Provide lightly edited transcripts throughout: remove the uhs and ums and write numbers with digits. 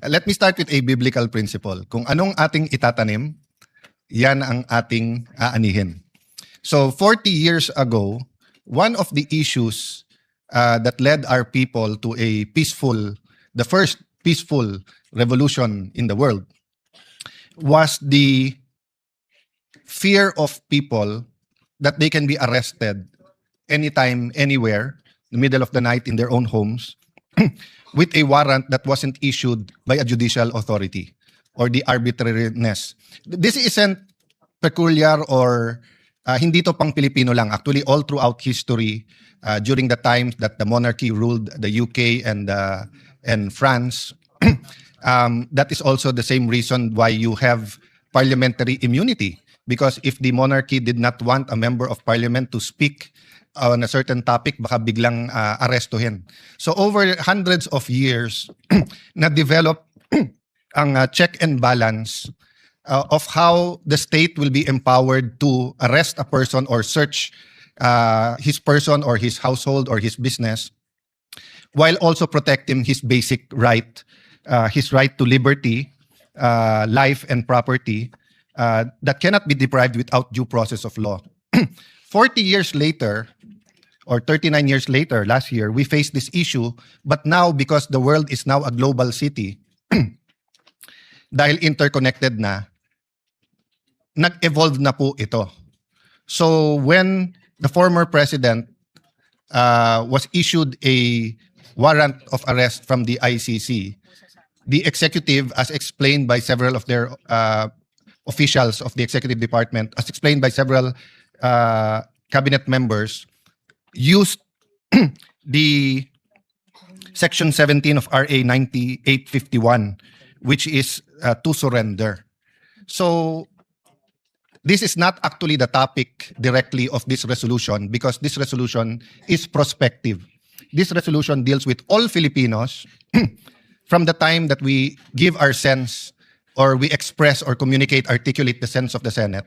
Let me start with a biblical principle. Kung anong ating itatanim, yan ang ating aanihin. So 40 years ago, one of the issues that led our people to the first peaceful revolution in the world was the fear of people that they can be arrested anytime, anywhere, in the middle of the night in their own homes, with a warrant that wasn't issued by a judicial authority, or the arbitrariness. This isn't peculiar or hindi to pang Pilipino lang. Actually, all throughout history, during the times that the monarchy ruled the UK and France, that is also the same reason why you have parliamentary immunity. Because if the monarchy did not want a member of parliament to speak on a certain topic, baka biglang arestuhin. So over hundreds of years, na-develop ang check and balance of how the state will be empowered to arrest a person or search his person or his household or his business, while also protecting his basic right, his right to liberty, life and property, that cannot be deprived without due process of law. 40 years later, or 39 years later, last year, we faced this issue, but now because the world is now a global city, dahil interconnected na, nag-evolve na po ito. So when the former president was issued a warrant of arrest from the ICC, the executive, as explained by several of their officials of the executive department, as explained by several cabinet members, used the Section 17 of RA 9851, which is to surrender. So this is not actually the topic directly of this resolution, because this resolution is prospective. This resolution deals with all Filipinos from the time that we give our sense, or we express or communicate, articulate the sense of the Senate,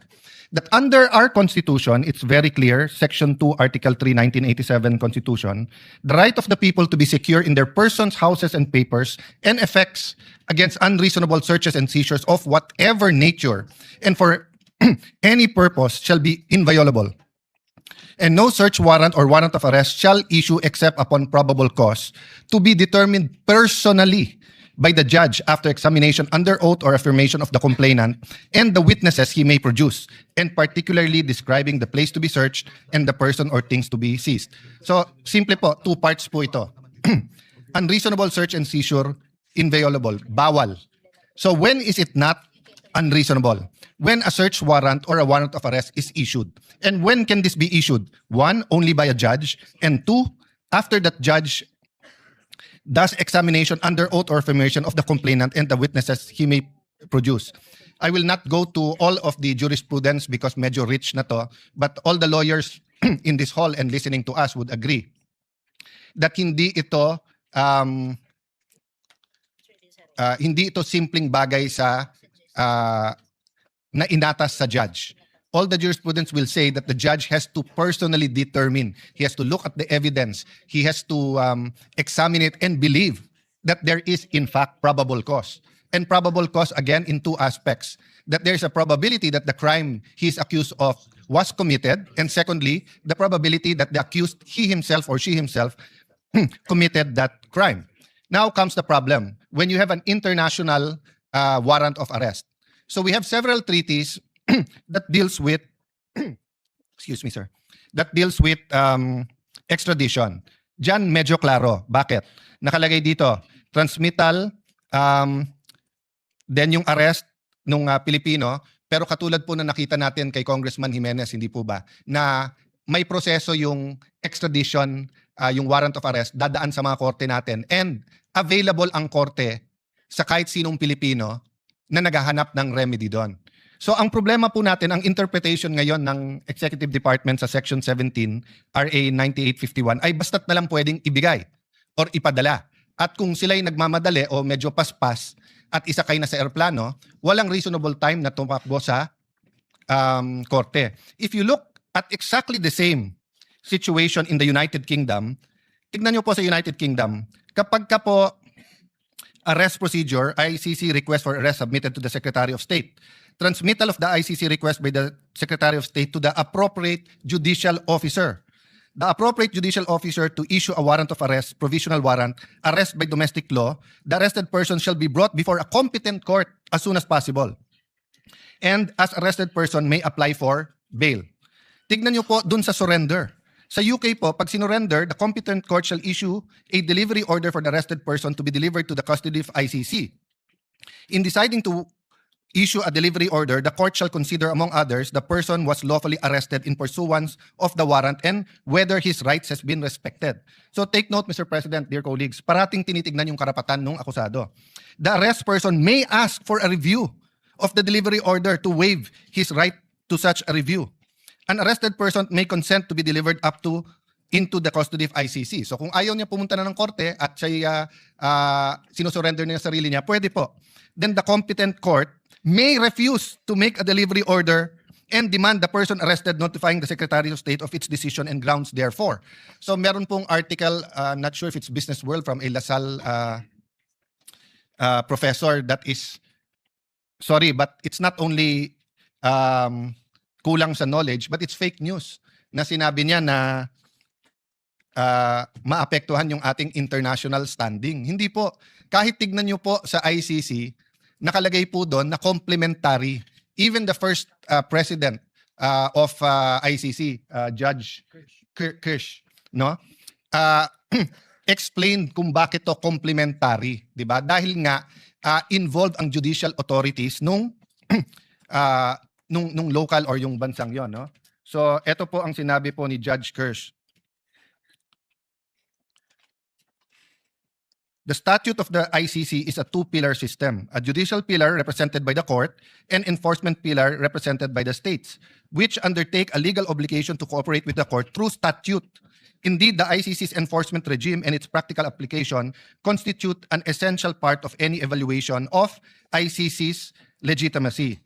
that under our Constitution, it's very clear, Section 2, Article 3, 1987 Constitution, the right of the people to be secure in their persons, houses, and papers, and effects against unreasonable searches and seizures of whatever nature, and for any purpose, shall be inviolable. And no search warrant or warrant of arrest shall issue except upon probable cause to be determined personally by the judge after examination under oath or affirmation of the complainant and the witnesses he may produce, and particularly describing the place to be searched and the person or things to be seized. So, simple po, two parts po ito. Unreasonable search and seizure, inviolable, bawal. So when is it not unreasonable? When a search warrant or a warrant of arrest is issued. And when can this be issued? One, only by a judge, and two, after that judge does examination under oath or affirmation of the complainant and the witnesses he may produce. I will not go to all of the jurisprudence because medyo rich na to, but all the lawyers in this hall and listening to us would agree that hindi ito simpleng bagay sa na inatas sa judge. All the jurisprudence will say that the judge has to personally determine. He has to look at the evidence. He has to examine it and believe that there is, in fact, probable cause. And probable cause, again, in two aspects. That there is a probability that the crime he is accused of was committed. And secondly, the probability that the accused, he himself or she himself, committed that crime. Now comes the problem. When you have an international warrant of arrest. So we have several treaties that deals with excuse me, sir, that deals with extradition. Diyan medyo klaro. Bakit? Nakalagay dito, transmittal, then yung arrest ng Pilipino, pero katulad po na nakita natin kay Congressman Jimenez, hindi po ba, na may proseso yung extradition, yung warrant of arrest, dadaan sa mga korte natin, and available ang korte sa kahit sinong Pilipino na naghahanap ng remedy doon. So ang problema po natin, ang interpretation ngayon ng Executive Department sa Section 17, RA 9851, ay basta't na lang pwedeng ibigay or ipadala. At kung sila'y nagmamadali o medyo paspas at isakay na sa aeroplano, walang reasonable time na tumakbo sa korte. If you look at exactly the same situation in the United Kingdom, tignan nyo po sa United Kingdom, kapag ka po arrest procedure, ICC request for arrest submitted to the Secretary of State. Transmittal of the ICC request by the Secretary of State to the appropriate judicial officer. The appropriate judicial officer to issue a warrant of arrest, provisional warrant, arrest by domestic law, the arrested person shall be brought before a competent court as soon as possible. And as arrested person may apply for bail. Tignan nyo po dun sa surrender. Sa UK po, pag sinurrender, the competent court shall issue a delivery order for the arrested person to be delivered to the custody of ICC. In deciding to issue a delivery order, the court shall consider, among others, the person was lawfully arrested in pursuance of the warrant and whether his rights has been respected. So take note, Mr. President, dear colleagues, parating tinitignan yung karapatan ng akusado. The arrest person may ask for a review of the delivery order to waive his right to such a review. An arrested person may consent to be delivered up to into the custody of ICC. So kung ayaw niya pumunta na ng korte at siya sinusurrender niya sarili niya, pwede po. Then the competent court may refuse to make a delivery order and demand the person arrested notifying the Secretary of State of its decision and grounds therefore. So meron pong article, not sure if it's Business World, from a LaSalle professor that is, sorry, but it's not only kulang sa knowledge, but it's fake news na sinabi niya na maapektuhan yung ating international standing. Hindi po. Kahit tignan niyo po sa ICC, nakalagay po doon na complementary. Even the first president of ICC, Judge Kirsch, no? Explained kung bakit to complementary, 'di ba? Dahil nga involved ang judicial authorities nung local or yung bansang 'yon, no? So, ito po ang sinabi po ni Judge Kirsch. The statute of the ICC is a two-pillar system, a judicial pillar represented by the court and enforcement pillar represented by the states, which undertake a legal obligation to cooperate with the court through statute. Indeed, the ICC's enforcement regime and its practical application constitute an essential part of any evaluation of ICC's legitimacy.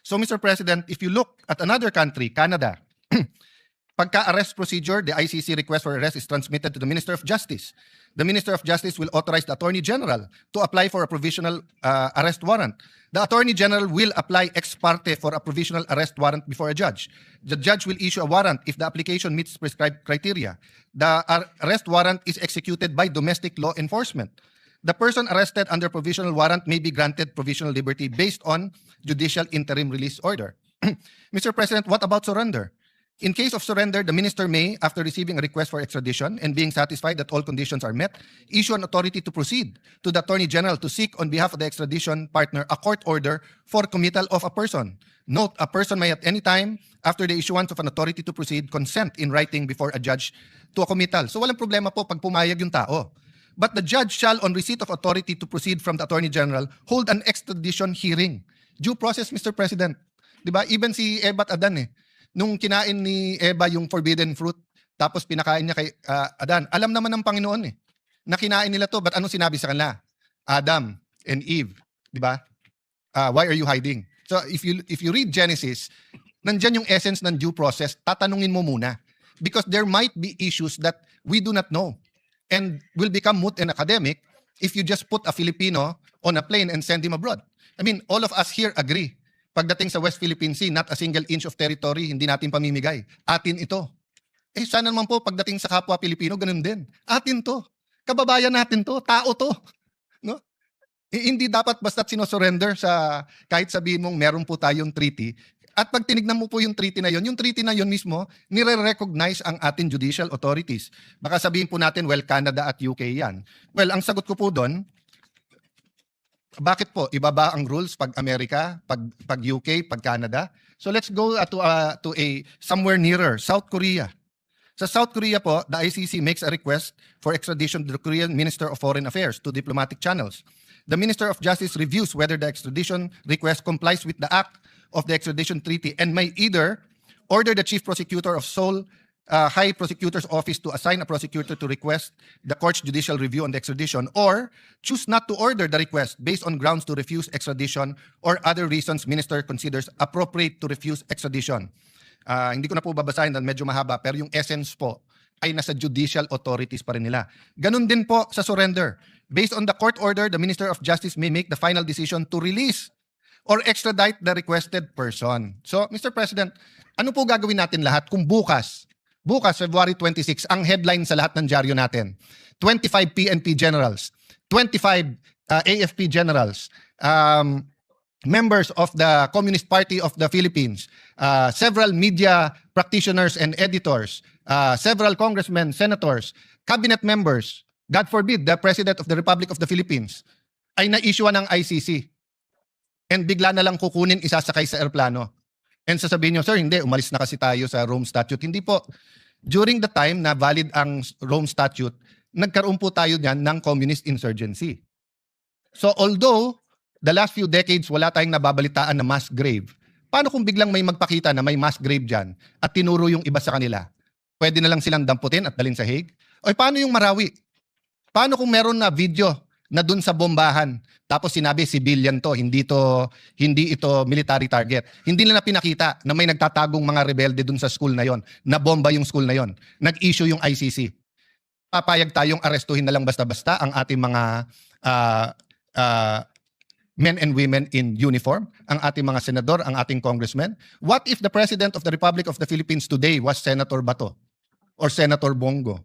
So, Mr. President, if you look at another country, Canada, pagka-arrest procedure, the ICC request for arrest is transmitted to the Minister of Justice. The Minister of Justice will authorize the Attorney General to apply for a provisional arrest warrant. The Attorney General will apply ex parte for a provisional arrest warrant before a judge. The judge will issue a warrant if the application meets prescribed criteria. The arrest warrant is executed by domestic law enforcement. The person arrested under provisional warrant may be granted provisional liberty based on judicial interim release order. Mr. President, what about surrender? In case of surrender, the minister may, after receiving a request for extradition and being satisfied that all conditions are met, issue an authority to proceed to the Attorney General to seek on behalf of the extradition partner a court order for committal of a person. Note, a person may at any time, after the issuance of an authority to proceed, consent in writing before a judge to a committal. So walang problema po pag pumayag yung tao. But the judge shall, on receipt of authority to proceed from the Attorney General, hold an extradition hearing. Due process, Mr. President. Diba? Even si Eva at Adan nung kinain ni Eva yung forbidden fruit, tapos pinakain niya kay Adan. Alam naman ng Panginoon na kinain nila to, but ano sinabi sa kanila? Adam and Eve, di ba? Why are you hiding? So if you read Genesis, nandyan yung essence ng due process, tatanungin mo muna. Because there might be issues that we do not know and will become moot and academic if you just put a Filipino on a plane and send him abroad. I mean, all of us here agree. Pagdating sa West Philippine Sea, not a single inch of territory, hindi natin pamimigay. Atin ito. Sana naman po, pagdating sa kapwa Pilipino, ganun din. Atin to. Kababayan natin to. Tao to. No? Hindi dapat basta't sinosurrender sa, kahit sabihin mong meron po tayong treaty. At pag tinignan mo po yung treaty na yun mismo, nire-recognize ang ating judicial authorities. Baka sabihin po natin, well, Canada at UK yan. Well, ang sagot ko po doon, bakit po? Iba ba ang rules pag Amerika, pag UK, pag Canada? So let's go to a somewhere nearer, South Korea. Sa South Korea po, the ICC makes a request for extradition to the Korean Minister of Foreign Affairs to diplomatic channels. The Minister of Justice reviews whether the extradition request complies with the act of the extradition treaty and may either order the Chief Prosecutor of Seoul High Prosecutor's Office to assign a prosecutor to request the court's judicial review on the extradition or choose not to order the request based on grounds to refuse extradition or other reasons minister considers appropriate to refuse extradition. Hindi ko na po babasahin dahil medyo mahaba, pero yung essence po ay nasa judicial authorities pa rin nila. Ganun din po sa surrender. Based on the court order, the Minister of Justice may make the final decision to release or extradite the requested person. So, Mr. President, ano po gagawin natin lahat kung bukas, February 26, ang headline sa lahat ng dyaryo natin, 25 PNP generals, 25 AFP generals, members of the Communist Party of the Philippines, several media practitioners and editors, several congressmen, senators, cabinet members, God forbid, the President of the Republic of the Philippines, ay na-issue ng ICC. And bigla na lang kukunin, isasakay sa aeroplano. And sasabihin nyo, sir, hindi, umalis na kasi tayo sa Rome Statute. Hindi po. During the time na valid ang Rome Statute, nagkaroon po tayo niyan ng communist insurgency. So although the last few decades wala tayong nababalitaan na mass grave, paano kung biglang may magpakita na may mass grave dyan at tinuro yung iba sa kanila? Pwede na lang silang damputin at dalhin sa Hague? O paano yung Marawi? Paano kung meron na video na dun sa bombahan tapos sinabi civilian to, hindi ito military target. Hindi nila pinakita na may nagtatagong mga rebelde dun sa school na yon, na bomba yung school na yon. Nag-issue yung ICC. Papayag tayong arestuhin na lang basta-basta ang ating mga men and women in uniform, ang ating mga senador, ang ating congressmen? What if the President of the Republic of the Philippines today was Senator Bato or Senator Bongo?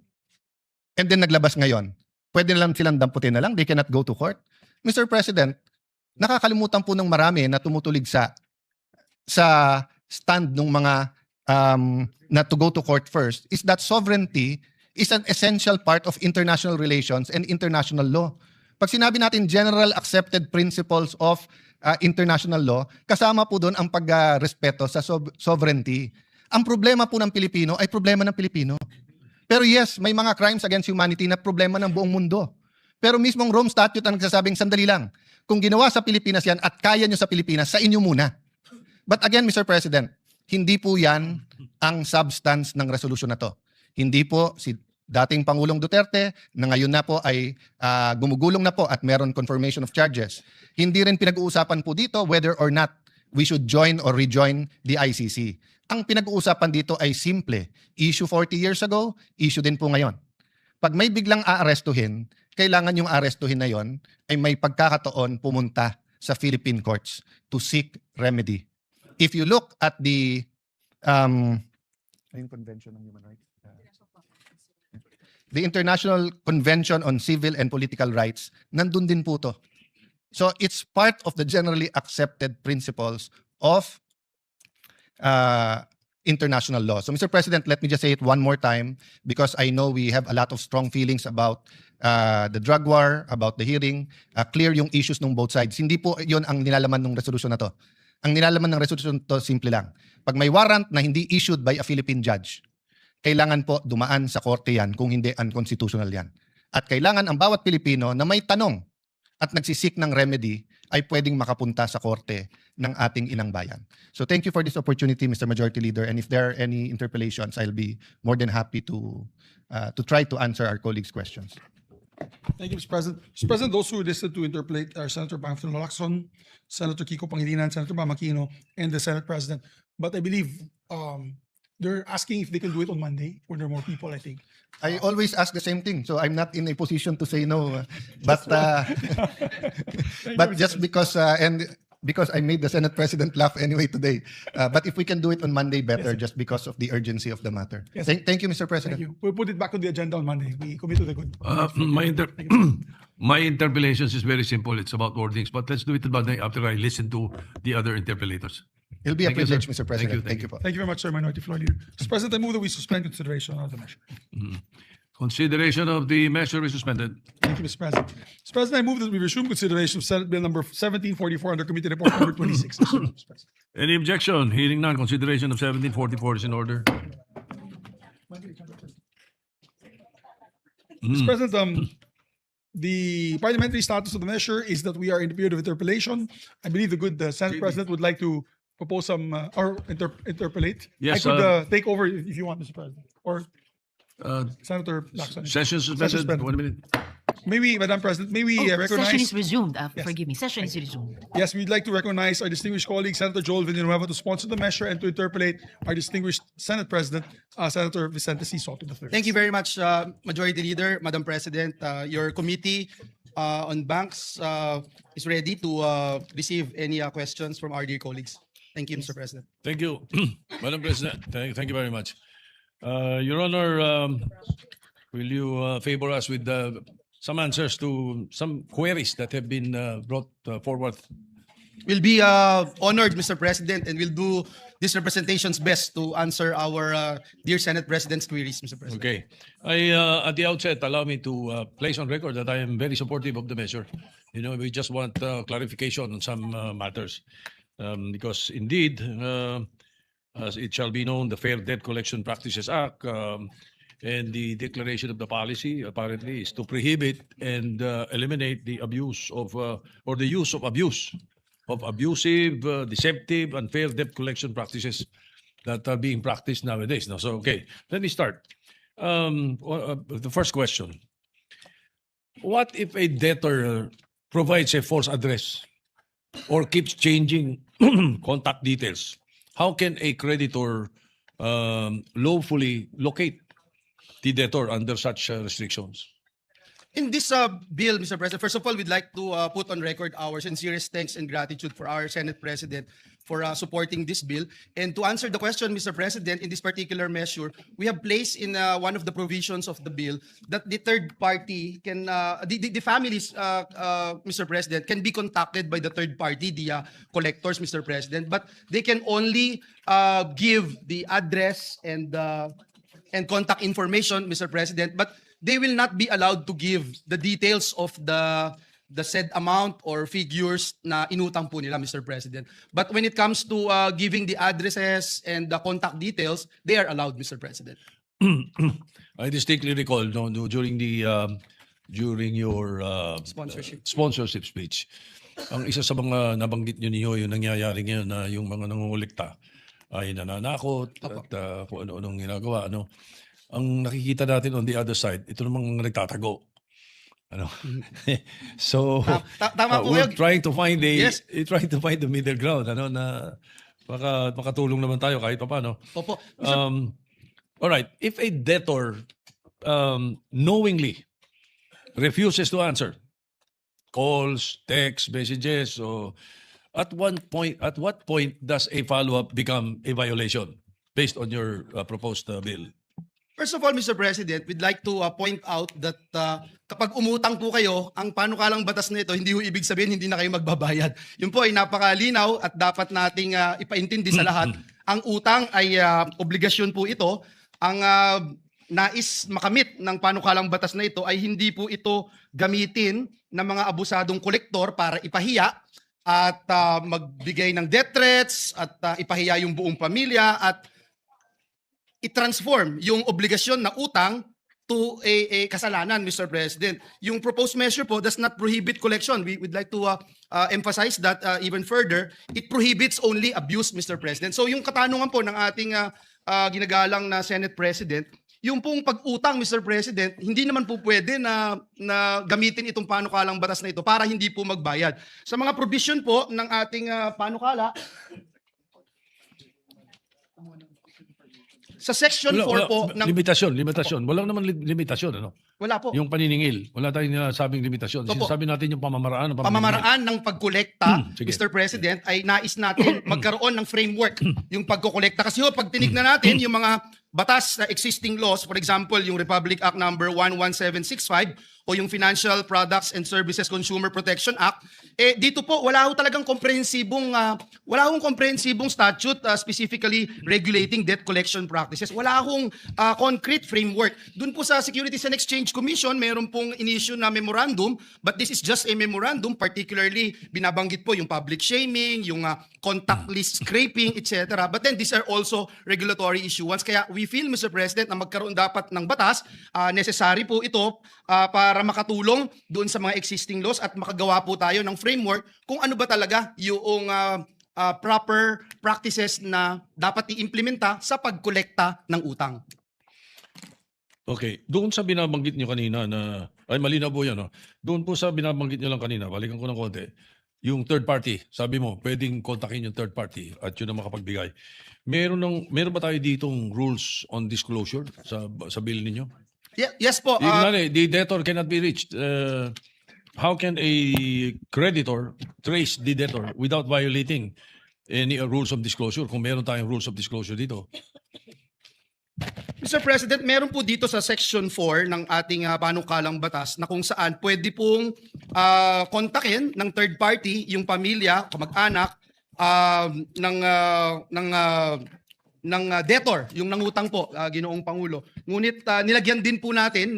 And then naglabas ngayon, pwede na lang silang damputin na lang, they cannot go to court. Mr. President, nakakalimutan po ng marami na tumutulig sa stand ng mga na to go to court first is that sovereignty is an essential part of international relations and international law. Pag sinabi natin general accepted principles of international law, kasama po doon ang pagrespeto sa sovereignty. Ang problema po ng Pilipino ay problema ng Pilipino. Pero yes, may mga crimes against humanity na problema ng buong mundo. Pero mismong Rome Statute ang nagsasabing, sandali lang, kung ginawa sa Pilipinas yan at kaya nyo sa Pilipinas, sa inyo muna. But again, Mr. President, hindi po yan ang substance ng resolution na to. Hindi po si dating Pangulong Duterte, na ngayon na po ay gumugulong na po at meron confirmation of charges. Hindi rin pinag-uusapan po dito whether or not we should join or rejoin the ICC. Ang pinag-uusapan dito ay simple. Issue 40 years ago, issue din po ngayon. Pag may biglang aarestuhin, kailangan yung arestuhin na yon ay may pagkakataon pumunta sa Philippine courts to seek remedy. If you look at the Convention on Human Rights, the International Convention on Civil and Political Rights, nandun din po to. So it's part of the generally accepted principles of international law. So Mr. President, let me just say it one more time because I know we have a lot of strong feelings about the drug war, about the hearing. Clear yung issues ng both sides. Hindi po yun ang nilalaman ng resolution na to. Ang nilalaman ng resolution to simple lang. Pag may warrant na hindi issued by a Philippine judge, kailangan po dumaan sa korte yan kung hindi unconstitutional yan. At kailangan ang bawat Pilipino na may tanong at nagsisik ng remedy ay pwedeng makapunta sa korte ng ating inang bayan. So thank you for this opportunity, Mr. Majority Leader. And if there are any interpellations, I'll be more than happy to try to answer our colleagues' questions. Thank you, Mr. President. Mr. President, those who listed to interpolate are Senator Pangilinan Lacson, Senator Kiko Pangilinan, Senator Bam Aquino, and the Senate President. But I believe they're asking if they can do it on Monday when there are more people, I think. I always ask the same thing, so I'm not in a position to say no. But just because because I made the Senate President laugh anyway today. But if we can do it on Monday, better, just because of the urgency of the matter. Yes. Thank you, Mr. President. Thank you. We'll put it back on the agenda on Monday. We commit to the good. My interpellations is very simple. It's about wordings, but let's do it on Monday after I listen to the other interpellators. It'll be a Thank you, privilege, sir. Mr. President. Thank you. po. Thank you very much, sir, Minority Floor Leader. Mr. President, I move that we suspend consideration of the measure. Consideration of the measure is suspended. Thank you, Mr. President. Mr. President, I move that we resume consideration of Senate Bill number 1744 under Committee Report number 26. Mr. President. Any objection? Hearing none, consideration of 1744 is in order. Mr. President, the parliamentary status of the measure is that we are in the period of interpellation. I believe the good Senate President would like to propose some or interpellate. Yes, I could take over if you want, Mr. President, or Senator Lacson. Session suspended. suspended. 1 minute. Maybe, Madam President, may we recognize. Session is resumed. Yes. Forgive me. Session is resumed. Yes, we'd like to recognize our distinguished colleague, Senator Joel Villanueva, to sponsor the measure and to interpolate our distinguished Senate President, Senator Vicente C. Soto III. Thank you very much, Majority Leader, Madam President. Your committee on banks is ready to receive any questions from our dear colleagues. Thank you, Mr. President. Thank you, Madam President. Thank you very much. Your Honor, will you favor us with some answers to some queries that have been brought forward? We'll be honored, Mr. President, and we'll do this representation's best to answer our dear Senate President's queries, Mr. President. Okay. At the outset, allow me to place on record that I am very supportive of the measure. You know, we just want clarification on some matters. Because indeed, as it shall be known, the Fair Debt Collection Practices Act and the declaration of the policy apparently is to prohibit and eliminate the abuse of or the use of abusive, deceptive, unfair debt collection practices that are being practiced nowadays. Now, so okay, let me start. The first question: what if a debtor provides a false address or keeps changing contact details? How can a creditor lawfully locate the debtor under such restrictions? In this bill, Mr. President, first of all, we'd like to put on record our sincerest thanks and gratitude for our Senate President for supporting this bill. And to answer the question, Mr. President, in this particular measure, we have placed in one of the provisions of the bill that the third party can, the families, Mr. President, can be contacted by the third party, the collectors, Mr. President, but they can only give the address and contact information, Mr. President, but they will not be allowed to give the details of the said amount or figures na inutang po nila, Mr. President. But when it comes to giving the addresses and the contact details, they are allowed, Mr. President. I distinctly recall during your sponsorship speech, ang isa sa mga nabanggit niyo yung nangyayari ngayon na yung mga nangungulikta ay nananakot at kung ano-anong ginagawa. Ang nakikita natin on the other side, ito namang nagtatago. So Tama po we're kayo. trying to find Yes. the middle ground na makatulong naman tayo kahit paano. Opo. All right, if a debtor knowingly refuses to answer calls, text messages, so at what point does a follow-up become a violation based on your proposed bill? First of all, Mr. President, we'd like to point out that kapag umutang po kayo, ang panukalang batas na ito, hindi ho ibig sabihin hindi na kayo magbabayad. Yun po ay napakalinaw at dapat nating ipaintindi sa lahat. Ang utang ay obligasyon po ito. Ang nais makamit ng panukalang batas na ito ay hindi po ito gamitin ng mga abusadong kolektor para ipahiya at magbigay ng death threats at ipahiya yung buong pamilya at i-transform yung obligasyon na utang to a kasalanan, Mr. President. Yung proposed measure po does not prohibit collection. We would like to emphasize that even further. It prohibits only abuse, Mr. President. So yung katanungan po ng ating ginagalang na Senate President, yung pong pag-utang, Mr. President, hindi naman po pwede na gamitin itong panukalang batas na ito para hindi po magbayad. Sa mga provision po ng ating panukala, sa section 4 po ng limitasyon. Walang naman limitasyon, wala po. Yung paniningil, wala tayong sinasabing limitasyon. Opo. Sinasabi natin yung pamamaraan ng Pamamaraan ng pagkolekta, Sige. Mr. President, ay nais natin magkaroon ng framework yung pagkokolekta. Kasi pag tinignan natin yung mga batas na existing laws, for example, yung Republic Act number 11765 o yung Financial Products and Services Consumer Protection Act, dito po wala ho talagang komprehensibong statute specifically regulating debt collection practices. Wala hong concrete framework. Doon po sa Securities and Exchange Commission, meron pong in-issue na memorandum, but this is just a memorandum, particularly binabanggit po yung public shaming, yung contact list scraping, etc. But then these are also regulatory issues. Kaya we feel, Mr. President, na magkaroon dapat ng batas, necessary po ito para makatulong doon sa mga existing laws at makagawa po tayo ng framework kung ano ba talaga yung proper practices na dapat i-implementa sa pagkolekta ng utang. Okay, doon sa binabanggit niyo kanina na, ay malinaw po yan, doon po sa binabanggit niyo lang kanina, balikan ko ng konti, yung third party, sabi mo, pwedeng kontakin yung third party at yun ang makapagbigay. Meron ba tayo ditong rules on disclosure sa bill ninyo? Yes po. The debtor cannot be reached how can a creditor trace the debtor without violating any rules of disclosure kung meron tayong rules of disclosure dito? Mr. President, meron po dito sa Section 4 ng ating panukalang batas na kung saan pwede pong kontakin ng third party yung pamilya, kamag-anak ng debtor, yung nangutang po, Ginoong Pangulo. Ngunit nilagyan din po natin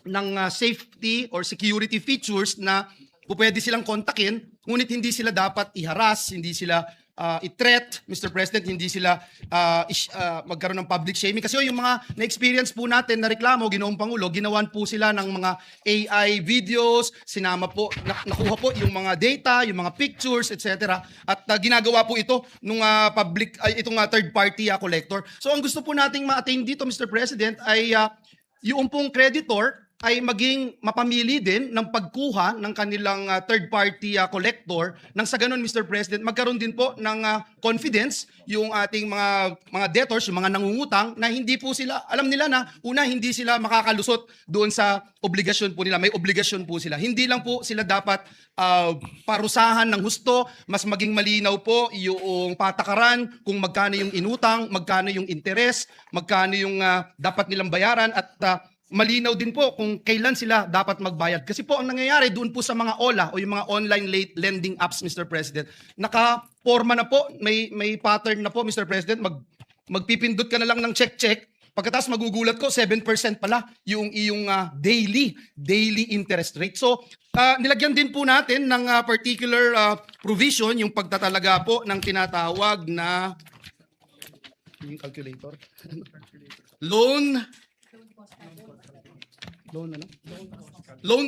ng safety or security features na pwede silang kontakin, ngunit hindi sila dapat i-harass, hindi sila i-threat, Mr. President, hindi sila magkaroon ng public shaming. Kasi yung mga na-experience po natin na reklamo, Ginoong Pangulo, ginawan po sila ng mga AI videos, sinama po, nakuha po yung mga data, yung mga pictures, etc. At ginagawa po ito nung itong third party collector. So ang gusto po nating ma-attain dito, Mr. President, ay yung pong creditor ay maging mapamili din ng pagkuha ng kanilang third-party collector nang sa ganun, Mr. President, magkaroon din po ng confidence yung ating mga debtors, yung mga nangungutang, na hindi po sila, alam nila na, una, hindi sila makakalusot doon sa obligasyon po nila. May obligasyon po sila. Hindi lang po sila dapat parusahan ng husto, mas maging malinaw po yung patakaran kung magkano yung inutang, magkano yung interes, magkano yung dapat nilang bayaran, at malinaw din po kung kailan sila dapat magbayad. Kasi po ang nangyayari doon po sa mga OLA o yung mga online lending apps, Mr. President, naka-forma na po, may pattern na po, Mr. President, magpipindot ka na lang ng check-check, pagkatapos magugulat ko, 7% pala yung iyong daily interest rate. So, nilagyan din po natin ng particular provision, yung pagtatalaga po ng tinatawag na yung calculator. Loan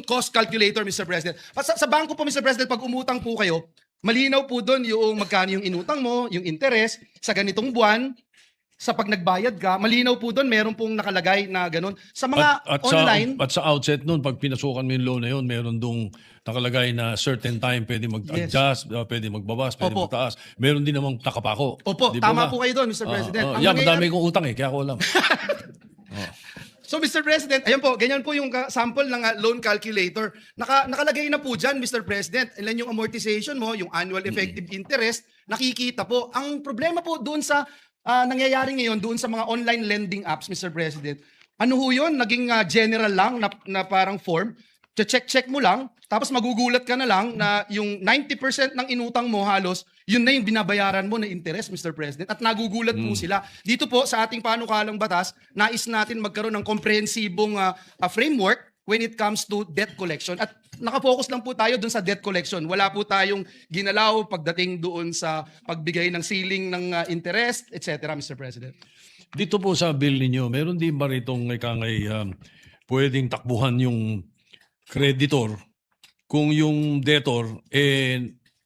cost calculator, Mr. President. Sa bangko po, Mr. President, pag umutang po kayo, malinaw po doon yung magkano yung inutang mo, yung interest, sa ganitong buwan, sa pag nagbayad ka, malinaw po doon, meron pong nakalagay na ganun. Sa mga online... At sa outset nun, pag pinasukan mo yung loan na yun, meron dong nakalagay na certain time, pwede mag-adjust, pwede magbabas, pwede Opo. magtaas. Meron din namang nakapako. Opo, Di ba tama ba? po kayo doon, Mr. President. Ang Yeah, nangyayari- madami kong utang kaya ko alam. So Mr. President, ayan po, ganyan po yung sample ng loan calculator. Nakalagay na po dyan, Mr. President, ilan yung amortization mo, yung annual effective interest, nakikita po. Ang problema po doon sa nangyayari ngayon, doon sa mga online lending apps, Mr. President, ano ho yun? Naging general lang na parang form. Check mo lang, tapos magugulat ka na lang na yung 90% ng inutang mo halos, yun na yung binabayaran mo na interest, Mr. President. At nagugulat po sila. Dito po sa ating panukalang batas, nais natin magkaroon ng komprehensibong framework when it comes to debt collection. At nakafocus lang po tayo doon sa debt collection. Wala po tayong ginalaw pagdating doon sa pagbigay ng ceiling ng interest, etc., Mr. President. Dito po sa bill ninyo, meron din ba ritong pwedeng takbuhan yung creditor kung yung debtor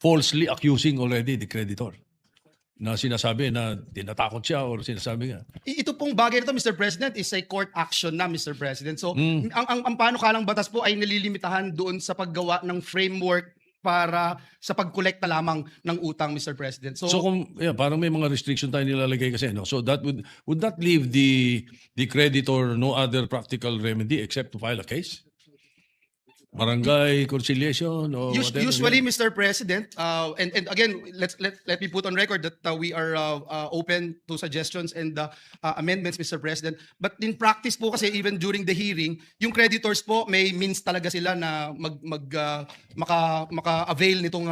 falsely accusing already the creditor na sinasabi na tinatakot siya or sinasabi nga. Ito pong bagay na ito, Mr. President, is a court action na, Mr. President. So, ang panukalang batas po ay nalilimitahan doon sa paggawa ng framework para sa pagkolekta lamang ng utang, Mr. President. So kung parang may mga restriction tayo nilalagay kasi, no? So that would that leave the creditor no other practical remedy except to file a case? Barangay conciliation or whatever. Usually, Mr. President, and again, let me put on record that we are open to suggestions and amendments, Mr. President. But in practice po kasi, even during the hearing, yung creditors po, may means talaga sila na maka-avail nitong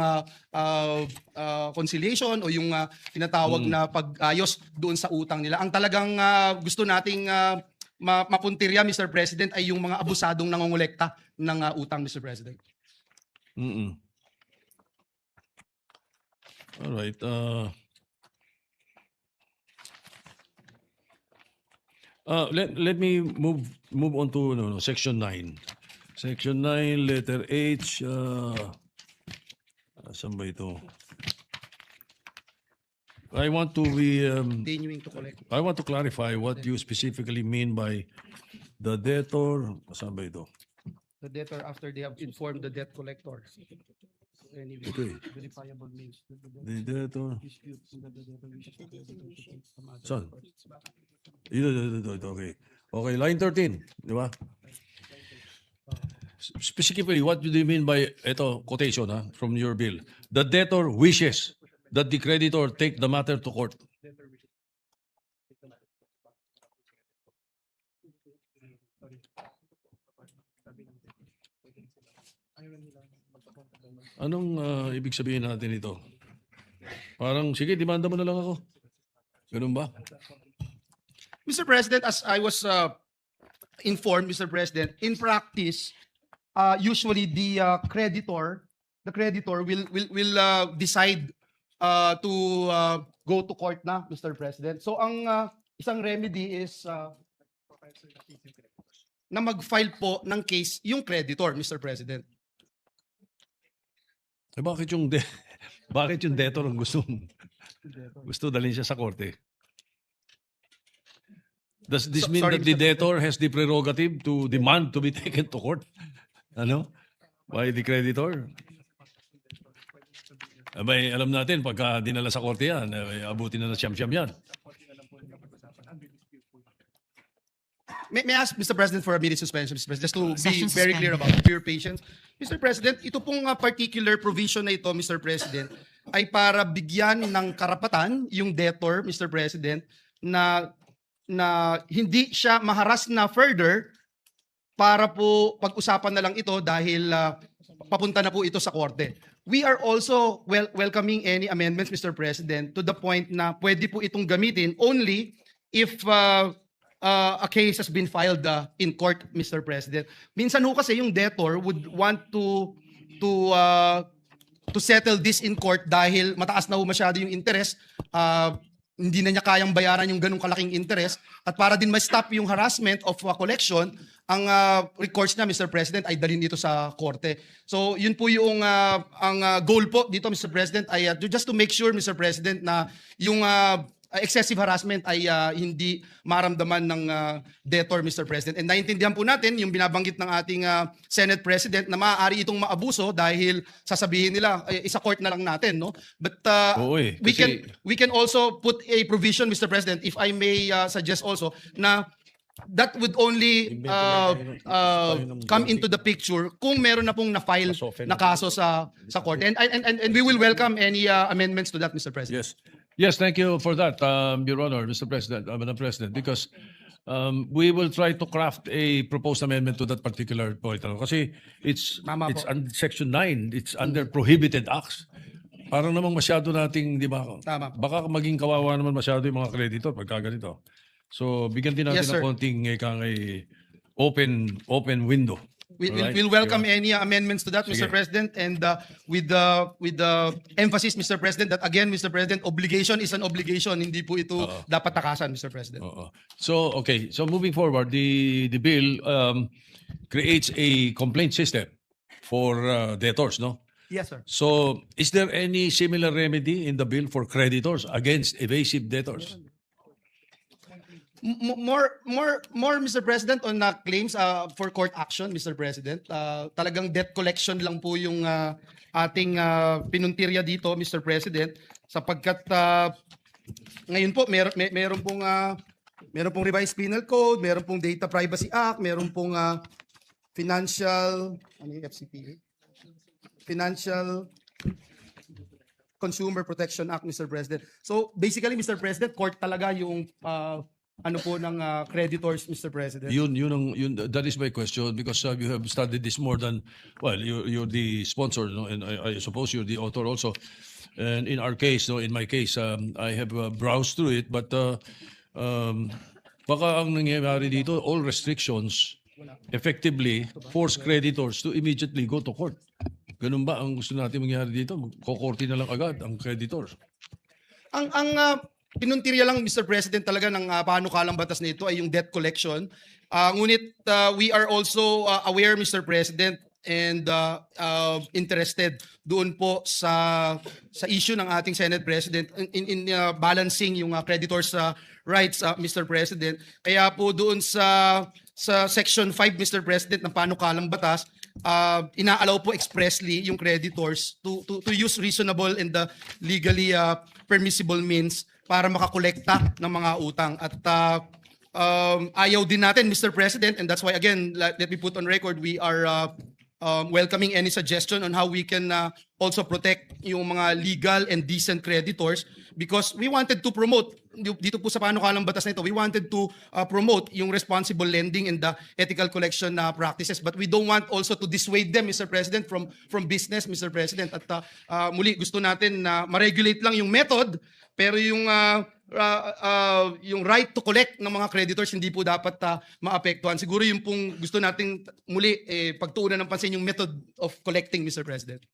conciliation o yung tinatawag na pag-ayos doon sa utang nila. Ang talagang gusto nating mapuntirya, Mr. President, ay yung mga abusadong nangongolekta ng utang, Mr. President. All right. Let me move on to section 9. Section 9, letter H. Saan ba ito? I want to Continuing to collect. I want to clarify what you specifically mean by the debtor. Saan ba ito? The debtor after they have informed the debt collector. Anyway, Okay. verifiable means. The debtor. Saan? Ito, okay. Okay, line 13, di ba? Specifically, what do you mean by ito quotation from your bill? The debtor wishes that the creditor take the matter to court. Anong ibig sabihin natin ito? Parang, sige, demanda mo na lang ako. Ganun ba? Mr. President, as I was informed, Mr. President, in practice, usually the creditor will decide to go to court na, Mr. President. So ang isang remedy is na mag-file po ng case yung creditor, Mr. President. Eh, bakit yung debtor ang gusto dalhin siya sa korte? Does this mean Sorry, that the Mr. debtor has the prerogative to demand to be taken to court? Ano? By the creditor? Abay, alam natin, pagka dinala sa korte yan, abutin na siyam-siyam yan. May I ask, Mr. President, for a minute suspension, Mr. President, just to be Session very clear suspended. about your patience. Mr. President, ito pong particular provision na ito, Mr. President, ay para bigyan ng karapatan yung debtor, Mr. President, na hindi siya maharas na further para po pag-usapan na lang ito dahil papunta na po ito sa korte. We are also welcoming any amendments, Mr. President, to the point na pwede po itong gamitin only if a case has been filed in court, Mr. President. Minsan ho kasi yung debtor would want to settle this in court dahil mataas na ho masyado yung interest, hindi na niya kayang bayaran yung ganung kalaking interest, at para din ma-stop yung harassment of collection, ang recourse niya, Mr. President, ay dalhin dito sa korte. So yun po yung ang goal po dito, Mr. President, ay just to make sure, Mr. President, na yung excessive harassment ay hindi maramdaman ng debtor, Mr. President. And naiintindihan po natin yung binabanggit ng ating Senate President na maaari itong maabuso dahil sasabihin nila isa court na lang natin, no? But Oo eh, we can also put a provision, Mr. President, if I may suggest also, na that would only come into the picture kung meron na pong na-file na kaso sa court. And we will welcome any amendments to that, Mr. President. Yes. Yes, thank you for that, Your Honor, Mr. President, Madam President, because we will try to craft a proposed amendment to that particular point. Kasi it's Tama po. Section 9, it's under prohibited acts. Parang namang masyado nating, di ba? Tama. Baka maging kawawa naman masyado yung mga kreditor pagka ganito. So, bigyan din natin Yes, sir. ng konting open window. Alright? We'll welcome any amendments to that, Mr. Sige. President, and with the emphasis, Mr. President, that again, Mr. President, obligation is an obligation, hindi po ito dapat takasan, Mr. President. Oo. So, okay. So, moving forward, the bill creates a complaint system for debtors, no? Yes, sir. So, is there any similar remedy in the bill for creditors against evasive debtors? More, Mr. President, on claims for court action, Mr. President. Talagang debt collection lang po yung ating pinuntirya dito, Mr. President, sapagkat ngayon po meron pong revised penal code, meron pong Data Privacy Act, meron pong Financial FCPA? Financial Consumer Protection Act, Mr. President. So basically, Mr. President, court talaga yung ano po ng creditors, Mr. President. That is my question because you have studied this more than, well, you're the sponsor, no? And I suppose you're the author also. And in our case, no, in my case, I have browsed through it, but baka ang nangyayari dito, all restrictions effectively force creditors to immediately go to court. Ganun ba ang gusto natin mangyari dito? Kukorte na lang agad ang creditors. Ang pinuntirya lang, Mr. President, talaga ng panukalang batas na ito ay yung debt collection. Ngunit we are also aware, Mr. President, and interested doon po sa issue ng ating Senate President in balancing yung creditors' rights, Mr. President. Kaya po doon sa Section 5, Mr. President, ng panukalang batas, inaalaw po expressly yung creditors to use reasonable and legally permissible means para makakolekta ng mga utang. At ayaw din natin, Mr. President, and that's why, again, let me put on record, we are welcoming any suggestion on how we can also protect yung mga legal and decent creditors, because we wanted to promote, dito po sa panukalang batas na ito, we wanted to promote yung responsible lending and the ethical collection practices, but we don't want also to dissuade them, Mr. President, from business, Mr. President. At muli, gusto natin na ma-regulate lang yung method, pero yung right to collect ng mga creditors hindi po dapat maapektuhan. Siguro yung pong gusto nating muli pagtuunan ng pansin yung method of collecting, Mr. President.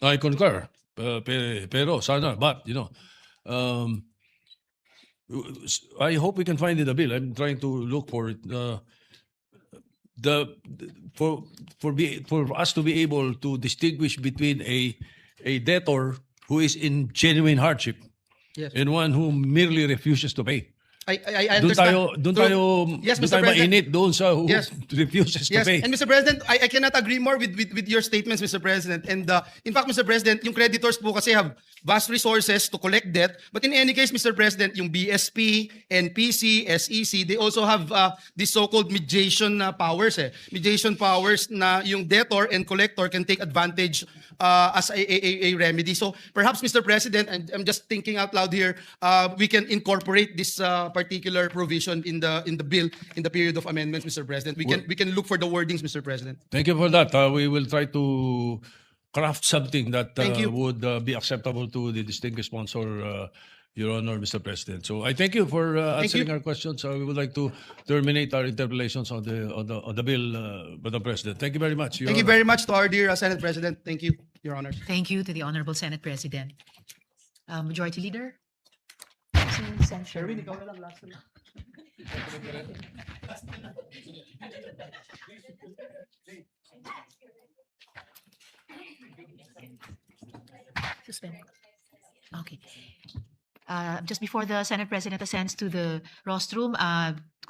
I concur. Pero sana, but I hope we can find in the bill. I'm trying to look for it. For us to be able to distinguish between a debtor who is in genuine hardship, Yes. and one who merely refuses to pay. I Doon understand. tayo Yes, doon Mr. tayo President. mainit doon sa who Yes. refuses to Yes, pay. and Mr. President, I cannot agree more with your statements, Mr. President. And in fact, Mr. President, yung creditors po kasi have vast resources to collect debt. But in any case, Mr. President, yung BSP, NPC, SEC, they also have this so-called mediation powers. Mediation powers na yung debtor and collector can take advantage as a remedy. So perhaps, Mr. President, and I'm just thinking out loud here, we can incorporate this particular provision in the bill in the period of amendments, Mr. President. We can look for the wordings, Mr. President. Thank you for that. We will try to craft something that Thank you. would be acceptable to the distinguished sponsor, Your Honor, Mr. President. So I thank you for answering our questions. We would like to terminate our interpellations on the bill, Madam President. Thank you very much. Your Thank you Honor. very much to our dear Senate President. Thank you, Your Honor. Thank you to the Honorable Senate President. Majority Leader? Suspend. Okay. Just before the Senate President ascends to the rostrum,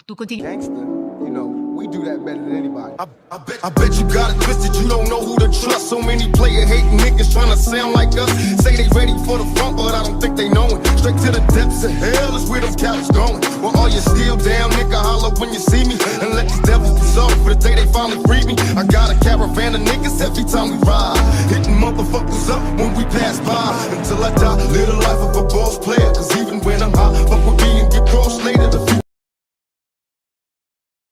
to continue. Gangster, you know, we do that better than anybody. I bet you got it twisted, you don't know who to trust. So many player hating niggas trying to sound like us. Say they ready for the front, but I don't think they know it. Straight to the depths of hell is where them cowards going. Well, all you still down, nigga, holler when you see me. And let these devils be sorry for the day they finally free me. I got a caravan of niggas every time we ride. Hitting motherfuckers up when we pass by. Until I die, live the life of a boss player. Cause even when I'm high, fuck with